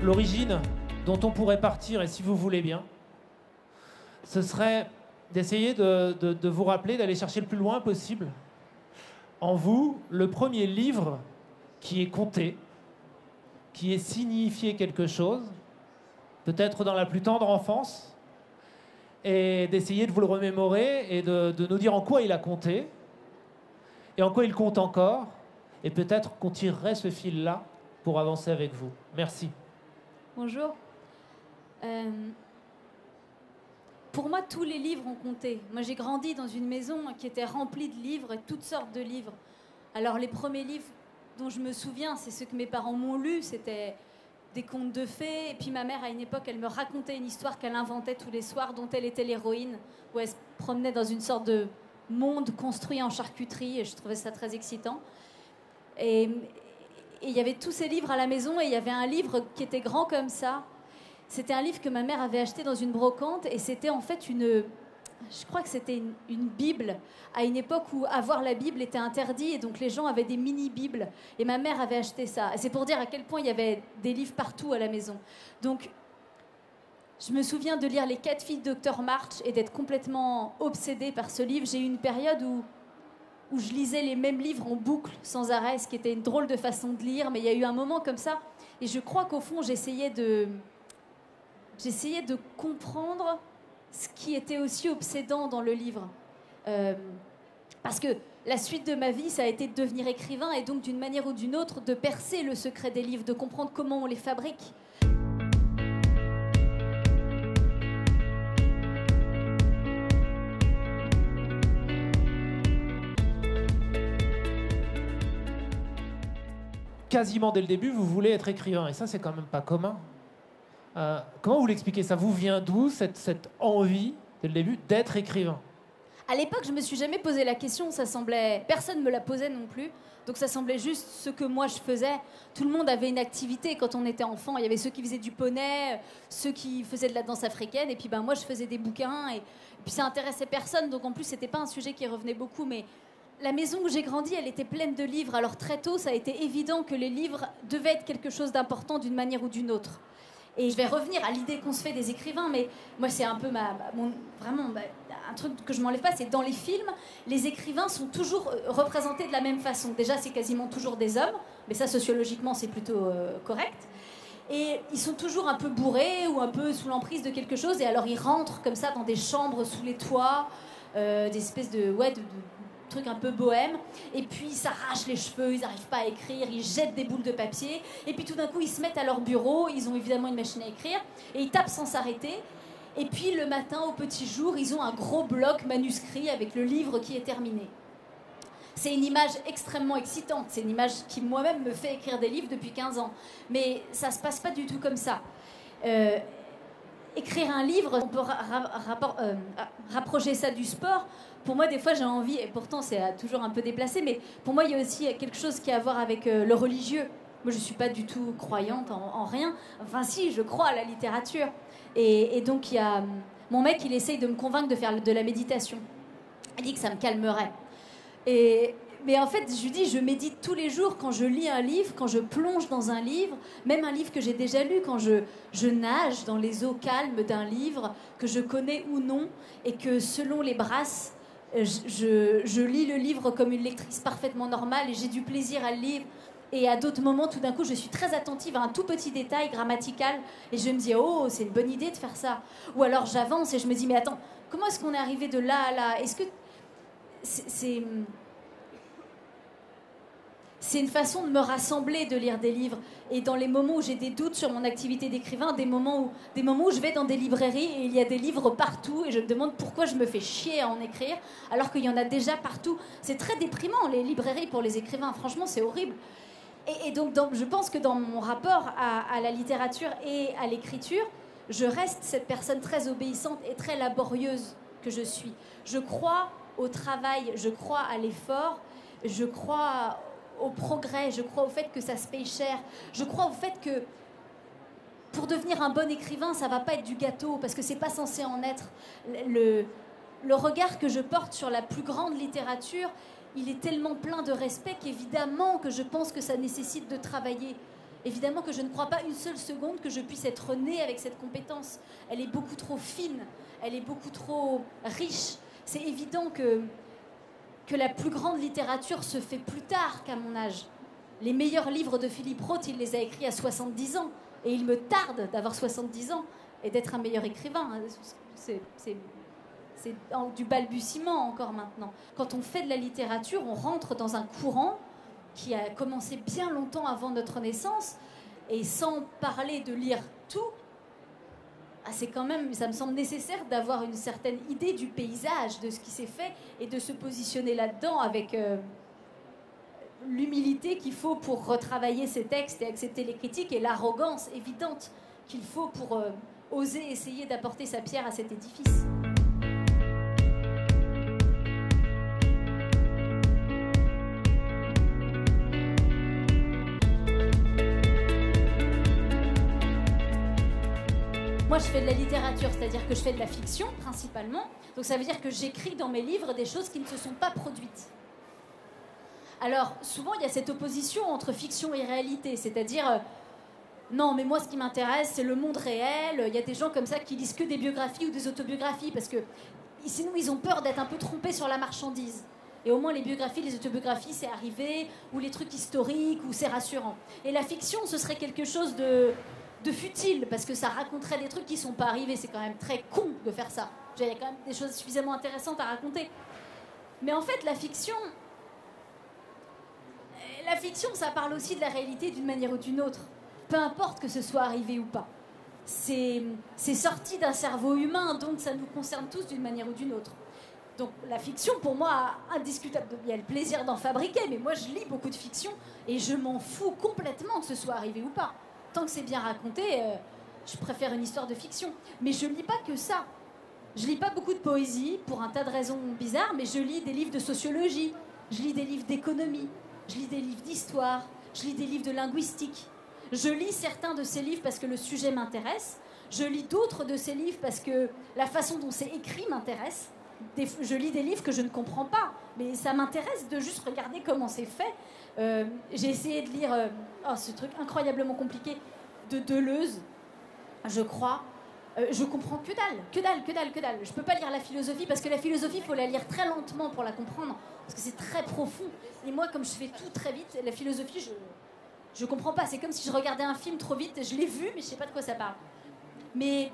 l'origine dont on pourrait partir, et si vous voulez bien, ce serait d'essayer de vous rappeler, d'aller chercher le plus loin possible en vous le premier livre qui est conté, qui ait signifié quelque chose, peut-être dans la plus tendre enfance, et d'essayer de vous le remémorer et de nous dire en quoi il a compté, et en quoi il compte encore, et peut-être qu'on tirerait ce fil-là pour avancer avec vous. Merci. Bonjour. Pour moi, tous les livres ont compté. Moi, j'ai grandi dans une maison qui était remplie de livres, et toutes sortes de livres. Alors, les premiers livres dont je me souviens, c'est ceux que mes parents m'ont lus, c'était des contes de fées. Et puis ma mère, à une époque, elle me racontait une histoire qu'elle inventait tous les soirs, dont elle était l'héroïne, où elle se promenait dans une sorte de monde construit en charcuterie, et je trouvais ça très excitant. Et il y avait tous ces livres à la maison, et il y avait un livre qui était grand comme ça. C'était un livre que ma mère avait acheté dans une brocante, et c'était en fait je crois que c'était une Bible, à une époque où avoir la Bible était interdit, et donc les gens avaient des mini-Bibles, et ma mère avait acheté ça. Et c'est pour dire à quel point il y avait des livres partout à la maison. Donc, je me souviens de lire Les 4 filles de Dr March et d'être complètement obsédée par ce livre. J'ai eu une période où je lisais les mêmes livres en boucle, sans arrêt, ce qui était une drôle de façon de lire, mais il y a eu un moment comme ça, et je crois qu'au fond, j'essayais de comprendre ce qui était aussi obsédant dans le livre. Parce que la suite de ma vie, ça a été de devenir écrivain, et donc d'une manière ou d'une autre, de percer le secret des livres, de comprendre comment on les fabrique. Quasiment dès le début, vous voulez être écrivain, et ça, c'est quand même pas commun. Comment vous l'expliquez? Ça vous vient d'où, cette envie, dès le début, d'être écrivain? À l'époque, je me suis jamais posé la question, ça semblait... Personne me la posait non plus, donc ça semblait juste ce que moi je faisais. Tout le monde avait une activité quand on était enfant. Il y avait ceux qui faisaient du poney, ceux qui faisaient de la danse africaine, et puis moi je faisais des bouquins, et puis ça intéressait personne, donc en plus c'était pas un sujet qui revenait beaucoup, mais la maison où j'ai grandi, elle était pleine de livres, alors très tôt ça a été évident que les livres devaient être quelque chose d'important d'une manière ou d'une autre. Et je vais revenir à l'idée qu'on se fait des écrivains, mais moi c'est un peu un truc que je m'enlève pas, c'est dans les films, les écrivains sont toujours représentés de la même façon. Déjà, c'est quasiment toujours des hommes, mais ça sociologiquement c'est plutôt correct. Et ils sont toujours un peu bourrés ou un peu sous l'emprise de quelque chose, et alors ils rentrent comme ça dans des chambres sous les toits, des espèces de truc un peu bohème, et puis ils s'arrachent les cheveux, ils n'arrivent pas à écrire, ils jettent des boules de papier, et puis tout d'un coup ils se mettent à leur bureau, ils ont évidemment une machine à écrire, et ils tapent sans s'arrêter, et puis le matin au petit jour ils ont un gros bloc manuscrit avec le livre qui est terminé. C'est une image extrêmement excitante, c'est une image qui moi-même me fait écrire des livres depuis 15 ans, mais ça se passe pas du tout comme ça. Écrire un livre, on peut rapprocher ça du sport. Pour moi, des fois, j'ai envie, et pourtant c'est toujours un peu déplacé, mais pour moi, il y a aussi quelque chose qui a à voir avec le religieux. Moi, je ne suis pas du tout croyante en rien. Enfin, si, je crois à la littérature. Et donc, il y a mon mec, il essaye de me convaincre de faire de la méditation. Il dit que ça me calmerait. Mais en fait, je lui dis, je médite tous les jours quand je lis un livre, quand je plonge dans un livre, même un livre que j'ai déjà lu, quand je nage dans les eaux calmes d'un livre que je connais ou non, et que selon les brasses, je lis le livre comme une lectrice parfaitement normale, et j'ai du plaisir à le lire. Et à d'autres moments, tout d'un coup, je suis très attentive à un tout petit détail grammatical, et je me dis, oh, c'est une bonne idée de faire ça. Ou alors j'avance et je me dis, mais attends, comment est-ce qu'on est arrivé de là à là? Est-ce que c'est une façon de me rassembler, de lire des livres. Et dans les moments où j'ai des doutes sur mon activité d'écrivain, des moments où je vais dans des librairies et il y a des livres partout et je me demande pourquoi je me fais chier à en écrire alors qu'il y en a déjà partout. C'est très déprimant, les librairies pour les écrivains. Franchement, c'est horrible. Et donc, je pense que dans mon rapport à la littérature et à l'écriture, je reste cette personne très obéissante et très laborieuse que je suis. Je crois au travail, je crois à l'effort, je crois au progrès, je crois au fait que ça se paye cher, je crois au fait que pour devenir un bon écrivain, ça va pas être du gâteau, parce que c'est pas censé en être. Le regard que je porte sur la plus grande littérature, il est tellement plein de respect qu'évidemment que je pense que ça nécessite de travailler. Évidemment que je ne crois pas une seule seconde que je puisse être née avec cette compétence. Elle est beaucoup trop fine, elle est beaucoup trop riche. C'est évident que la plus grande littérature se fait plus tard qu'à mon âge. Les meilleurs livres de Philippe Roth, il les a écrits à 70 ans. Et il me tarde d'avoir 70 ans et d'être un meilleur écrivain. C'est du balbutiement encore maintenant. Quand on fait de la littérature, on rentre dans un courant qui a commencé bien longtemps avant notre naissance. Et sans parler de lire tout, c'est quand même, ça me semble nécessaire d'avoir une certaine idée du paysage, de ce qui s'est fait, et de se positionner là-dedans avec l'humilité qu'il faut pour retravailler ces textes et accepter les critiques, et l'arrogance évidente qu'il faut pour oser essayer d'apporter sa pierre à cet édifice. Moi, je fais de la littérature, c'est-à-dire que je fais de la fiction, principalement. Donc ça veut dire que j'écris dans mes livres des choses qui ne se sont pas produites. Alors, souvent, il y a cette opposition entre fiction et réalité, c'est-à-dire... non, mais moi, ce qui m'intéresse, c'est le monde réel. Il y a des gens comme ça qui lisent que des biographies ou des autobiographies, parce que sinon, ils ont peur d'être un peu trompés sur la marchandise. Et au moins, les biographies, les autobiographies, c'est arrivé, ou les trucs historiques, ou c'est rassurant. Et la fiction, ce serait quelque chose de futile, parce que ça raconterait des trucs qui ne sont pas arrivés. C'est quand même très con de faire ça. Il y a quand même des choses suffisamment intéressantes à raconter. Mais en fait, la fiction, ça parle aussi de la réalité d'une manière ou d'une autre. Peu importe que ce soit arrivé ou pas. C'est sorti d'un cerveau humain, donc ça nous concerne tous d'une manière ou d'une autre. Donc la fiction, pour moi, indiscutable. Il y a le plaisir d'en fabriquer, mais moi, je lis beaucoup de fiction et je m'en fous complètement que ce soit arrivé ou pas. Tant que c'est bien raconté, je préfère une histoire de fiction. Mais je lis pas que ça. Je lis pas beaucoup de poésie, pour un tas de raisons bizarres, mais je lis des livres de sociologie, je lis des livres d'économie, je lis des livres d'histoire, je lis des livres de linguistique. Je lis certains de ces livres parce que le sujet m'intéresse. Je lis d'autres de ces livres parce que la façon dont c'est écrit m'intéresse. Je lis des livres que je ne comprends pas, mais ça m'intéresse de juste regarder comment c'est fait. J'ai essayé de lire ce truc incroyablement compliqué de Deleuze, je crois. Je comprends que dalle. Je peux pas lire la philosophie parce que la philosophie, il faut la lire très lentement pour la comprendre parce que c'est très profond. Et moi, comme je fais tout très vite, la philosophie, je comprends pas. C'est comme si je regardais un film trop vite. Je l'ai vu, mais je sais pas de quoi ça parle. Mais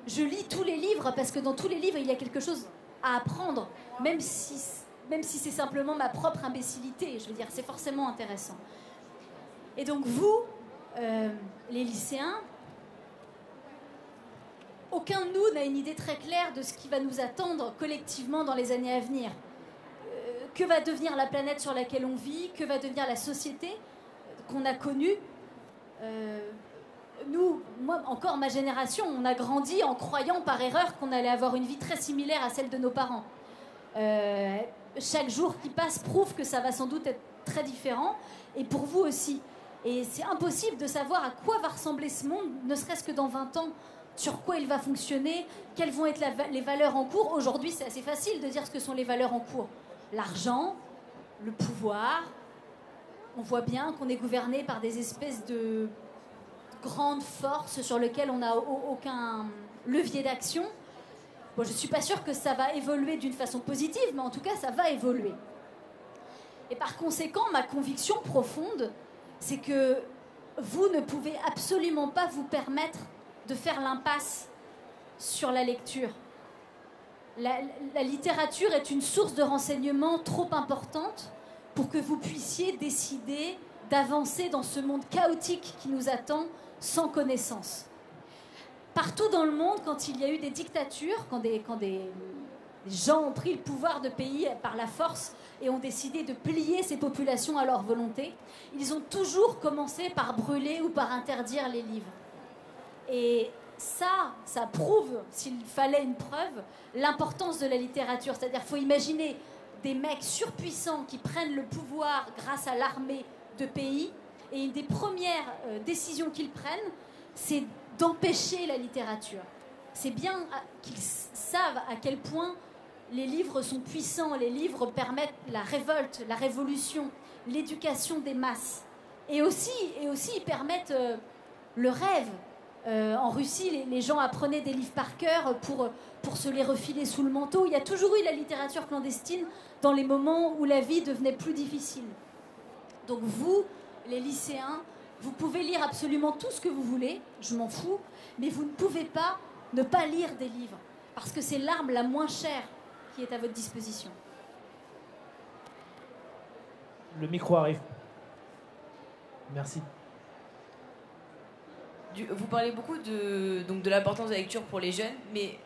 je lis tous les livres parce que dans tous les livres, il y a quelque chose à apprendre, même si c'est simplement ma propre imbécilité. Je veux dire, c'est forcément intéressant. Et donc vous, les lycéens, aucun de nous n'a une idée très claire de ce qui va nous attendre collectivement dans les années à venir. Que va devenir la planète sur laquelle on vit? Que va devenir la société qu'on a connue? Nous, moi, encore ma génération, on a grandi en croyant par erreur qu'on allait avoir une vie très similaire à celle de nos parents. Chaque jour qui passe prouve que ça va sans doute être très différent, et pour vous aussi. Et c'est impossible de savoir à quoi va ressembler ce monde, ne serait-ce que dans 20 ans, sur quoi il va fonctionner, quelles vont être les valeurs en cours. Aujourd'hui, c'est assez facile de dire ce que sont les valeurs en cours. L'argent, le pouvoir. On voit bien qu'on est gouverné par des espèces de grandes forces sur lesquelles on n'a aucun levier d'action. Bon, je ne suis pas sûre que ça va évoluer d'une façon positive, mais en tout cas, ça va évoluer. Et par conséquent, ma conviction profonde, c'est que vous ne pouvez absolument pas vous permettre de faire l'impasse sur la lecture. La littérature est une source de renseignements trop importante pour que vous puissiez décider d'avancer dans ce monde chaotique qui nous attend sans connaissance. Partout dans le monde, quand il y a eu des dictatures, quand des gens ont pris le pouvoir de pays par la force et ont décidé de plier ces populations à leur volonté, ils ont toujours commencé par brûler ou par interdire les livres. Et ça prouve, s'il fallait une preuve, l'importance de la littérature. C'est-à-dire qu'il faut imaginer des mecs surpuissants qui prennent le pouvoir grâce à l'armée de pays, et une des premières décisions qu'ils prennent, c'est d'empêcher la littérature. C'est bien qu'ils savent à quel point les livres sont puissants, les livres permettent la révolte, la révolution, l'éducation des masses. Et aussi, ils permettent le rêve. En Russie, les gens apprenaient des livres par cœur pour se les refiler sous le manteau. Il y a toujours eu la littérature clandestine dans les moments où la vie devenait plus difficile. Donc vous, les lycéens, vous pouvez lire absolument tout ce que vous voulez, je m'en fous, mais vous ne pouvez pas ne pas lire des livres, parce que c'est l'arme la moins chère qui est à votre disposition. Le micro arrive. Merci. Vous parlez beaucoup de l'importance de la lecture pour les jeunes, mais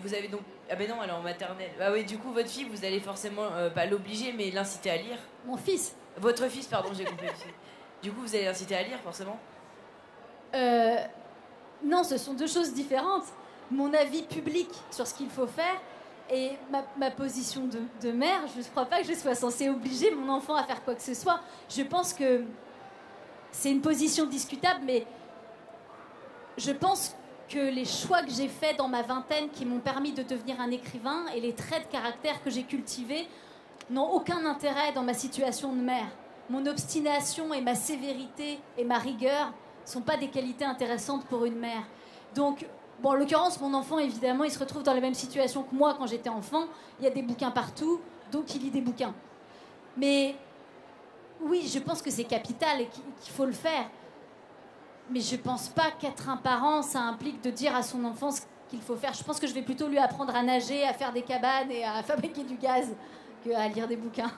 vous avez donc... Ah ben non, elle est en maternelle. Ah oui, du coup, votre fille, vous allez forcément, pas l'obliger, mais l'inciter à lire. Mon fils. Votre fils, pardon, j'ai compris. Du coup, vous allez l'inciter à lire, forcément. Non, ce sont deux choses différentes. Mon avis public sur ce qu'il faut faire et ma position de mère, je ne crois pas que je sois censée obliger mon enfant à faire quoi que ce soit. Je pense que c'est une position discutable, mais je pense que les choix que j'ai faits dans ma vingtaine qui m'ont permis de devenir un écrivain et les traits de caractère que j'ai cultivés n'ont aucun intérêt dans ma situation de mère. Mon obstination et ma sévérité et ma rigueur ne sont pas des qualités intéressantes pour une mère. Donc, bon, en l'occurrence, mon enfant, évidemment, il se retrouve dans la même situation que moi quand j'étais enfant. Il y a des bouquins partout, donc il lit des bouquins. Mais oui, je pense que c'est capital et qu'il faut le faire. Mais je pense pas qu'être un parent, ça implique de dire à son enfant ce qu'il faut faire. Je pense que je vais plutôt lui apprendre à nager, à faire des cabanes et à fabriquer du gaz qu'à lire des bouquins.